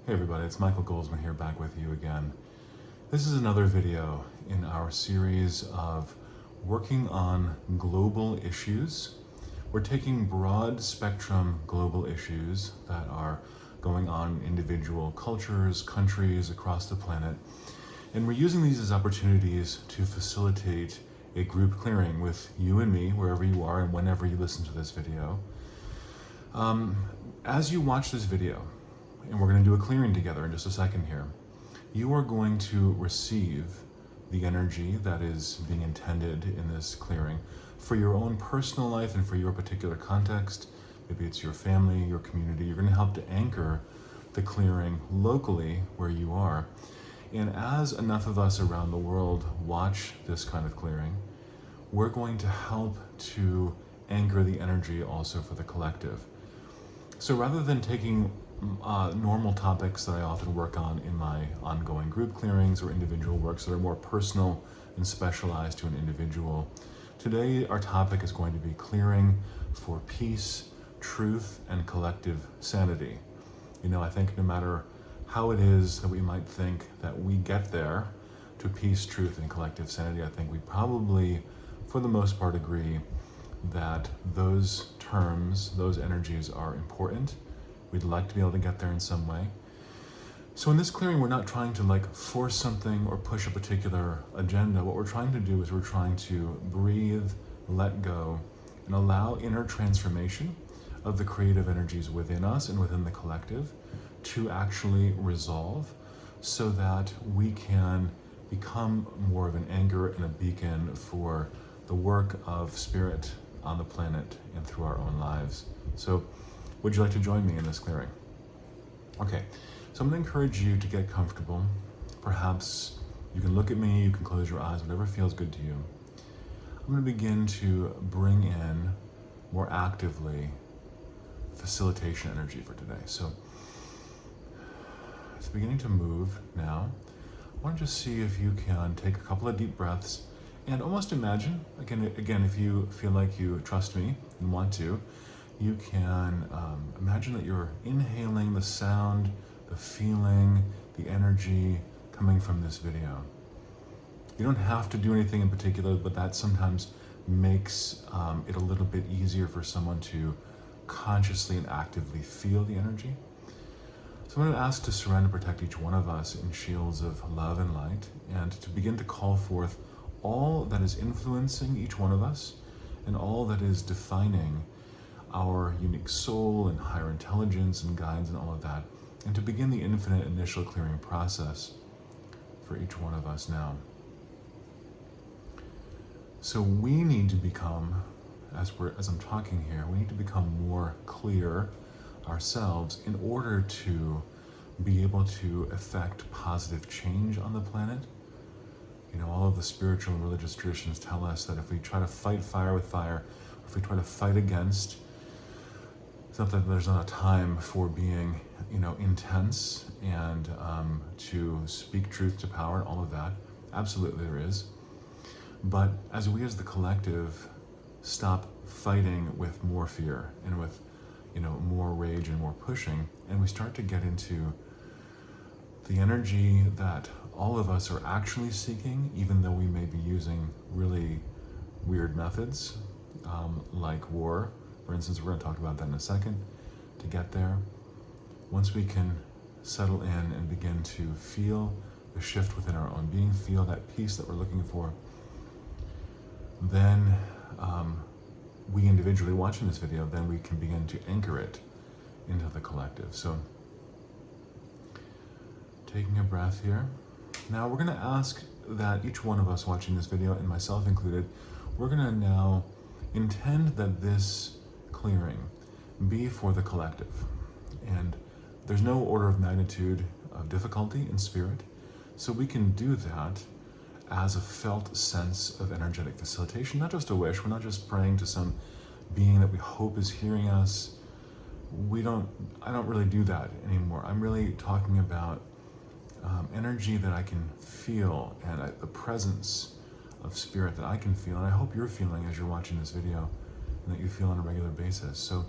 Hey everybody, it's Michael Golzmane here, back with you again. This is another video in our series of working on global issues. We're taking broad spectrum global issues that are going on in individual cultures, countries across the planet, and we're using these as opportunities to facilitate a group clearing with you and me, wherever you are and whenever you listen to this video. As you watch this video, and we're going to do a clearing together in just a second here, you are going to receive the energy that is being intended in this clearing for your own personal life and for your particular context. Maybe it's your family, your community. You're going to help to anchor the clearing locally where you are. And as enough of us around the world watch this kind of clearing, we're going to help to anchor the energy also for the collective. So rather than taking normal topics that I often work on in my ongoing group clearings or individual works that are more personal and specialized to an individual, today our topic is going to be clearing for peace, truth, and collective sanity. You know, I think no matter how it is that we might think that we get there to peace, truth, and collective sanity, I think we probably, for the most part, agree that those terms, those energies are important. We'd like to be able to get there in some way. So in this clearing, we're not trying to force something or push a particular agenda. What we're trying to do is we're trying to breathe, let go, and allow inner transformation of the creative energies within us and within the collective to actually resolve so that we can become more of an anchor and a beacon for the work of spirit on the planet and through our own lives. So would you like to join me in this clearing? Okay, so I'm going to encourage you to get comfortable. Perhaps you can look at me, you can close your eyes, whatever feels good to you. I'm going to begin to bring in more actively facilitation energy for today. So it's beginning to move now. I want to just see if you can take a couple of deep breaths and almost imagine, again, if you feel like you trust me and want to, you can imagine that you're inhaling the sound, the feeling, the energy coming from this video. You don't have to do anything in particular, but that sometimes makes it a little bit easier for someone to consciously and actively feel the energy. So I'm going to ask to surround and protect each one of us in shields of love and light, and to begin to call forth all that is influencing each one of us and all that is defining our unique soul and higher intelligence and guides and all of that, and to begin the infinite initial clearing process for each one of us now. So we need to become, as I'm talking here, we need to become more clear ourselves in order to be able to effect positive change on the planet. You know, all of the spiritual and religious traditions tell us that if we try to fight fire with fire, if we try to fight against, it's not that there's not a time for being, intense and to speak truth to power and all of that. Absolutely there is. But as we as the collective stop fighting with more fear and with, more rage and more pushing, and we start to get into the energy that all of us are actually seeking, even though we may be using really weird methods, like war, for instance. We're going to talk about that in a second, to get there. Once we can settle in and begin to feel the shift within our own being, feel that peace that we're looking for, then we individually watching this video, then we can begin to anchor it into the collective. So taking a breath here. Now we're going to ask that each one of us watching this video, and myself included, we're going to now intend that this clearing be for the collective. And there's no order of magnitude of difficulty in spirit, so we can do that as a felt sense of energetic facilitation, not just a wish. We're not just praying to some being that we hope is hearing us. I don't really do that anymore. I'm really talking about energy that I can feel, and the presence of spirit that I can feel, and I hope you're feeling as you're watching this video, and that you feel on a regular basis. So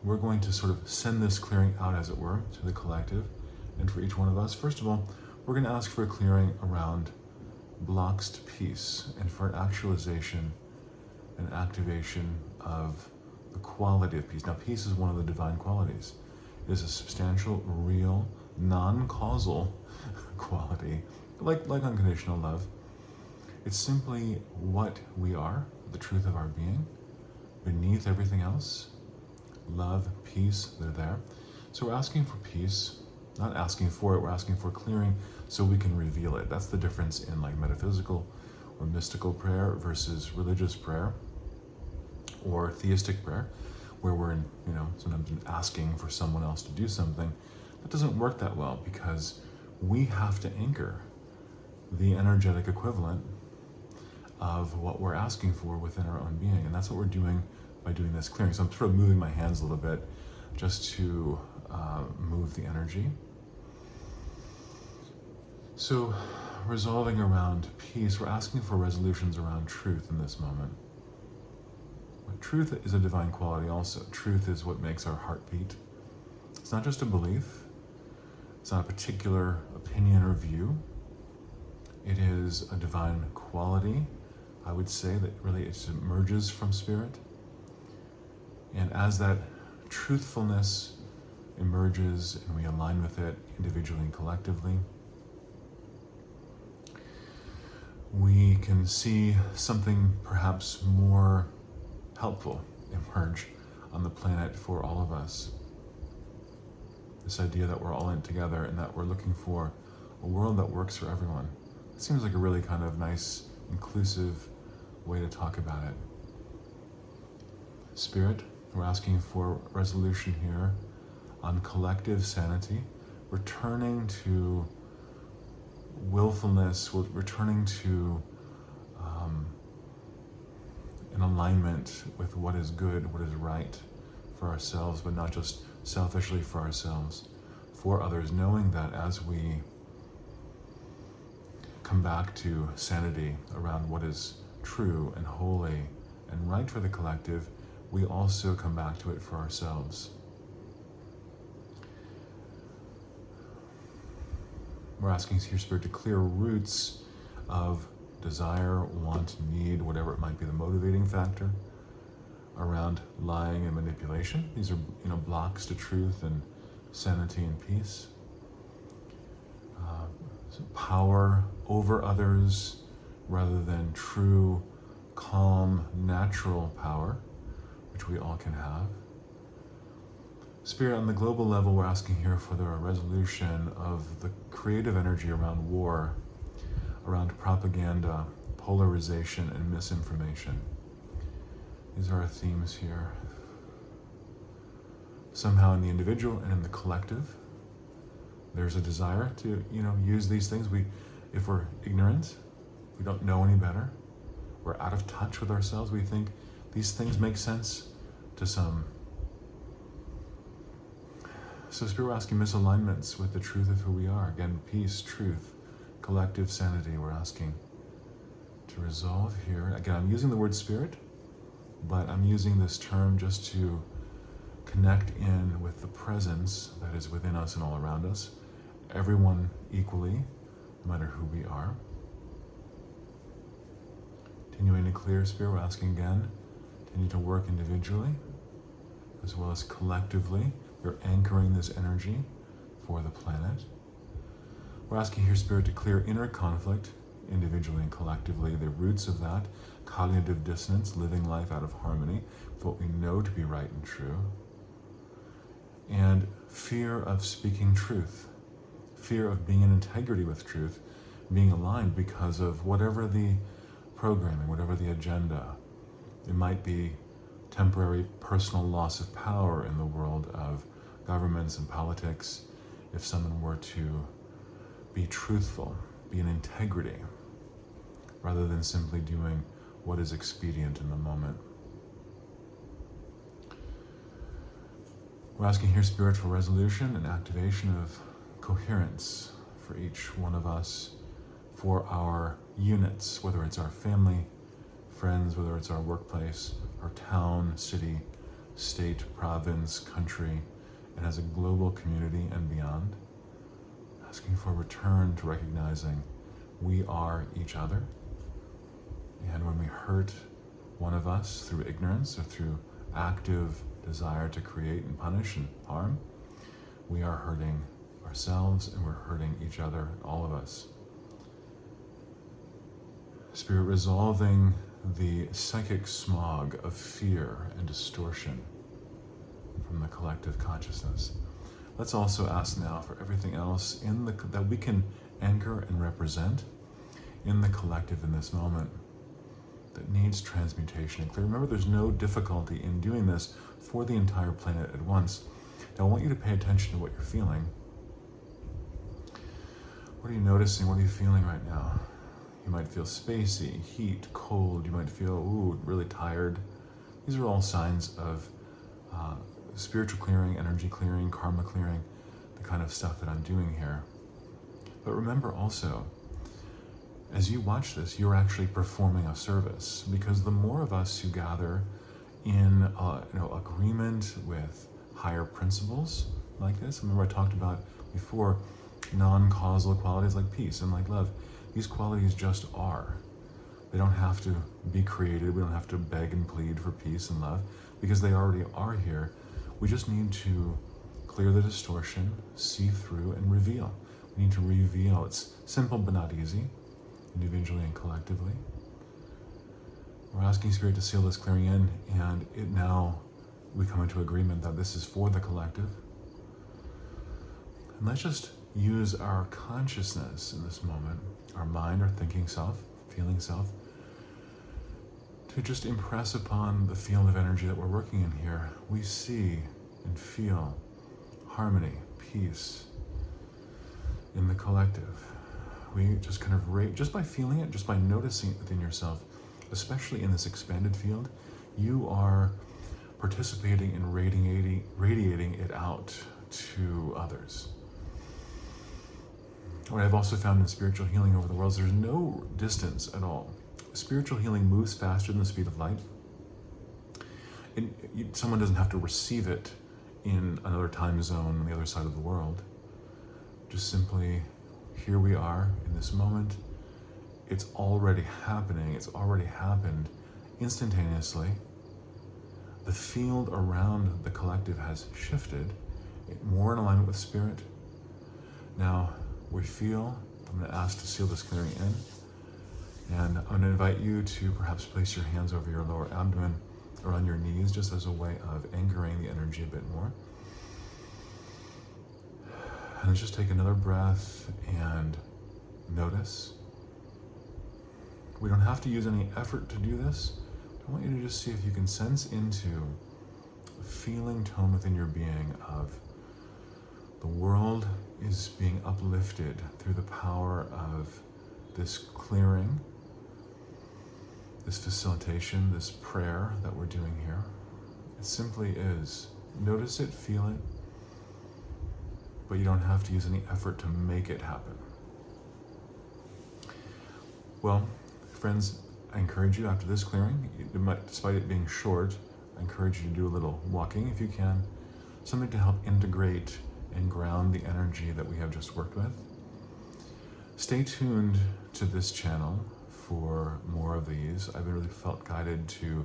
we're going to sort of send this clearing out, as it were, to the collective and for each one of us. First of all, we're going to ask for a clearing around blocks to peace and for an actualization and activation of the quality of peace. Now, peace is one of the divine qualities. It is a substantial, real, non-causal quality, like unconditional love. It's simply what we are, the truth of our being, beneath everything else. Love, peace, they're there. So we're asking for peace, not asking for it, we're asking for clearing so we can reveal it. That's the difference in like metaphysical or mystical prayer versus religious prayer or theistic prayer, where we're sometimes asking for someone else to do something. That doesn't work that well because we have to anchor the energetic equivalent of what we're asking for within our own being. And that's what we're doing by doing this clearing. So I'm sort of moving my hands a little bit just to move the energy. So resolving around peace, we're asking for resolutions around truth in this moment. Truth is a divine quality also. Truth is what makes our heart beat. It's not just a belief. It's not a particular opinion or view. It is a divine quality, I would say, that really it emerges from spirit. And as that truthfulness emerges and we align with it individually and collectively, we can see something perhaps more helpful emerge on the planet for all of us. This idea that we're all in together and that we're looking for a world that works for everyone. It seems like a really kind of nice, inclusive way to talk about it. Spirit, we're asking for resolution here on collective sanity, returning to willfulness, returning to in alignment with what is good, what is right for ourselves, but not just selfishly for ourselves, for others, knowing that as we come back to sanity around what is true and holy and right for the collective, we also come back to it for ourselves. We're asking here, Spirit, to clear roots of desire, want, need, whatever it might be, the motivating factor around lying and manipulation. These are, blocks to truth and sanity and peace. Power over others rather than true, calm, natural power, which we all can have. Spirit, on the global level, we're asking here for the resolution of the creative energy around war, around propaganda, polarization, and misinformation. These are our themes here. Somehow in the individual and in the collective, there's a desire to, use these things. If we're ignorant, we don't know any better, we're out of touch with ourselves, we think these things make sense to some. So Spirit, we're asking misalignments with the truth of who we are. Again, peace, truth, collective sanity, we're asking to resolve here. Again, I'm using the word spirit, but I'm using this term just to connect in with the presence that is within us and all around us, everyone equally, no matter who we are. Continuing to clear, Spirit, we're asking again, continue to work individually as well as collectively. We're anchoring this energy for the planet. We're asking here, Spirit, to clear inner conflict, individually and collectively, the roots of that, cognitive dissonance, living life out of harmony with what we know to be right and true, and fear of speaking truth, fear of being in integrity with truth, being aligned because of whatever the programming, whatever the agenda. It might be temporary personal loss of power in the world of governments and politics if someone were to be truthful, be in integrity, rather than simply doing what is expedient in the moment. We're asking here, Spirit, for resolution and activation of coherence for each one of us, for our units, whether it's our family, friends, whether it's our workplace, our town, city, state, province, country, and as a global community and beyond. Asking for a return to recognizing we are each other. And when we hurt one of us through ignorance or through active desire to create and punish and harm, we are hurting ourselves and we're hurting each other, all of us. Spirit, resolving the psychic smog of fear and distortion from the collective consciousness. Let's also ask now for everything else that we can anchor and represent in the collective in this moment that needs transmutation and clear. Remember, there's no difficulty in doing this for the entire planet at once. Now, I want you to pay attention to what you're feeling. What are you noticing? What are you feeling right now? You might feel spacey, heat, cold. You might feel, really tired. These are all signs of spiritual clearing, energy clearing, karma clearing, the kind of stuff that I'm doing here. But remember also, as you watch this, you're actually performing a service, because the more of us who gather in agreement with higher principles like this, remember I talked about before non-causal qualities like peace and like love. These qualities just are. They don't have to be created. We don't have to beg and plead for peace and love because they already are here. We just need to clear the distortion, see through, and reveal. We need to reveal. It's simple but not easy, individually and collectively. We're asking Spirit to seal this clearing in, and we come into agreement that this is for the collective. And let's just use our consciousness in this moment, our mind, our thinking self, feeling self, to just impress upon the field of energy that we're working in here. We see and feel harmony, peace in the collective. We just kind of just by feeling it, just by noticing it within yourself, especially in this expanded field, you are participating in radiating it out to others. What I've also found in spiritual healing over the world is there's no distance at all. Spiritual healing moves faster than the speed of light. Someone doesn't have to receive it in another time zone on the other side of the world. Just simply, here we are in this moment. It's already happening. It's already happened instantaneously. The field around the collective has shifted, more in alignment with Spirit. Now, I'm going to ask to seal this clearing in, and I'm going to invite you to perhaps place your hands over your lower abdomen or on your knees, just as a way of anchoring the energy a bit more. And let's just take another breath and notice. We don't have to use any effort to do this. I want you to just see if you can sense into a feeling tone within your being of the world is being uplifted through the power of this clearing, this facilitation, this prayer that we're doing here. It simply is. Notice it, feel it, but you don't have to use any effort to make it happen. Well, friends, I encourage you after this clearing, despite it being short, I encourage you to do a little walking if you can, something to help integrate and ground the energy that we have just worked with. Stay tuned to this channel for more of these. I've really felt guided to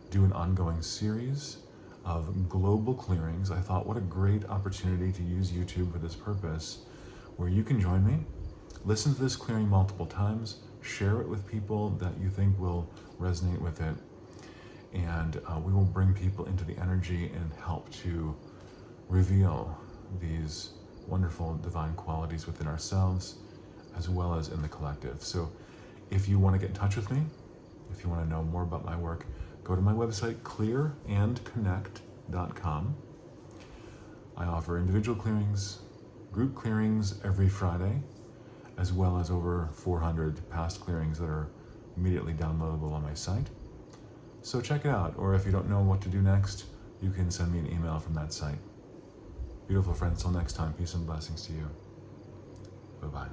do an ongoing series of global clearings. I thought, what a great opportunity to use YouTube for this purpose, where you can join me, listen to this clearing multiple times, share it with people that you think will resonate with it, and we will bring people into the energy and help to reveal these wonderful divine qualities within ourselves as well as in the collective. So if you want to get in touch with me, if you want to know more about my work, go to my website, clearandconnect.com. I offer individual clearings, group clearings every Friday, as well as over 400 past clearings that are immediately downloadable on my site. So check it out, or if you don't know what to do next, you can send me an email from that site. Beautiful friends, till next time, peace and blessings to you. Bye-bye.